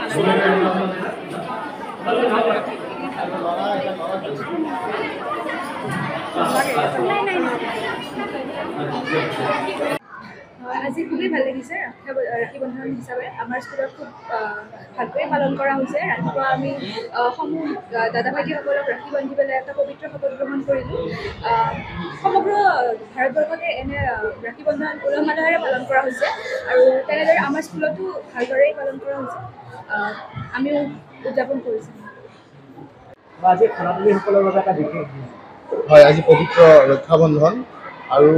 আজি খুবেই ভাল লাগিছে ৰাখী বন্ধন হিচাপে আমাৰ স্কুলত খুব ভালকৈ পালন কৰা হৈছে। ৰাতিপুৱা আমি সমূহ দাদা ভাইটিসকলক ৰাখী বান্ধি পেলাই এটা পবিত্ৰ শপত গ্ৰহণ কৰিলোঁ। সমগ্ৰ ভাৰতবৰ্ষতে এনে ৰাখী বন্ধন উলহ মালহেৰে পালন কৰা হৈছে আৰু তেনেদৰে আমাৰ স্কুলতো ভালদৰেই পালন কৰা হৈছে। আমিও উদযাপন কৰিছোঁ। আজি সনাতনীসকলৰ বাবে এটা বিশেষ হয়, আজি পবিত্ৰ ৰক্ষাবন্ধন আৰু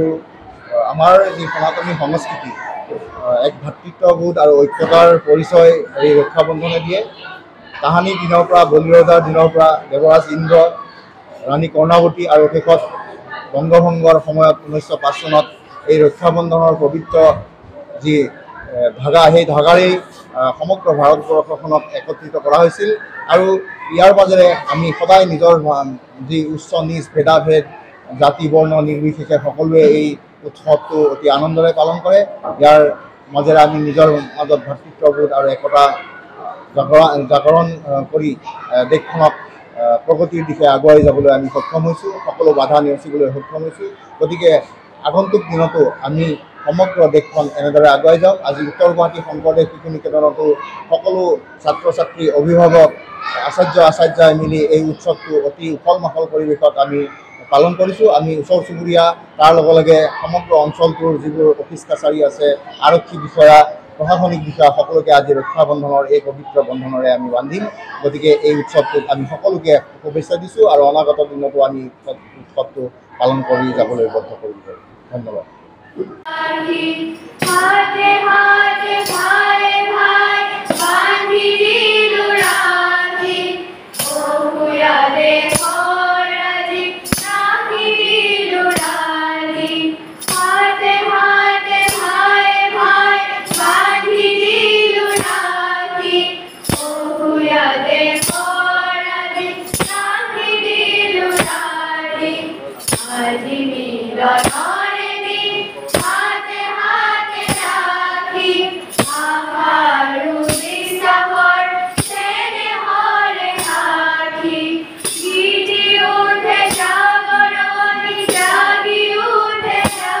আমাৰ যি সনাতনী সংস্কৃতি এক ভাতৃত্ববোধ আৰু ঐক্যতাৰ পৰিচয় এই ৰক্ষাবন্ধনে দিয়ে। তাহানিৰ দিনৰ পৰা বলিৰজাৰ দিনৰ পৰা দেৱৰাজ ইন্দ্ৰ, ৰাণী কৰ্ণাৱতী আৰু শেষত বংগভংগৰ সময়ত 1905 চনত এই ৰক্ষাবন্ধনৰ পবিত্ৰ যি ধাগা, সেই ধাগাৰেই সমগ্ৰ ভাৰতবৰ্ষখনক একত্ৰিত কৰা হৈছিল আৰু ইয়াৰ মাজেৰে আমি সদায় নিজৰ যি উচ্চ নিচ ভেদাভেদ জাতি বৰ্ণ নিৰ্বিশেষে সকলোৱে এই উৎসৱটো অতি আনন্দৰে পালন কৰে। ইয়াৰ মাজেৰে আমি নিজৰ মাজত ভাতৃত্ববোধ আৰু একতা জাগৰণ কৰি দেশখনক প্ৰগতিৰ দিশে আগুৱাই যাবলৈ আমি সক্ষম হৈছোঁ, সকলো বাধা নেওচিবলৈ সক্ষম হৈছোঁ। গতিকে আগন্তুক দিনতো আমি সমগ্ৰ দেশখন এনেদৰে আগুৱাই যাওক। আজি উত্তৰ গুৱাহাটী শংকৰদেৱ শিশু নিকেতনতো সকলো ছাত্ৰ ছাত্ৰী, অভিভাৱক, আচাৰ্যই মিলি এই উৎসৱটো অতি উখল মাখল পৰিৱেশত আমি পালন কৰিছোঁ। আমি ওচৰ চুবুৰীয়া, তাৰ লগে লগে সমগ্ৰ অঞ্চলটোৰ যিবোৰ অফিচ কাছাৰী আছে, আৰক্ষী বিষয়া, প্ৰশাসনিক বিষয়া, সকলোকে আজি ৰক্ষাবন্ধনৰ এই পবিত্ৰ বন্ধনেৰে আমি বান্ধিম। গতিকে এই উৎসৱটোত আমি সকলোকে শুভেচ্ছা দিছোঁ আৰু অনাগত দিনতো আমি উৎসৱটো পালন কৰি যাবলৈ বদ্ধ কৰিব। ধন্যবাদ।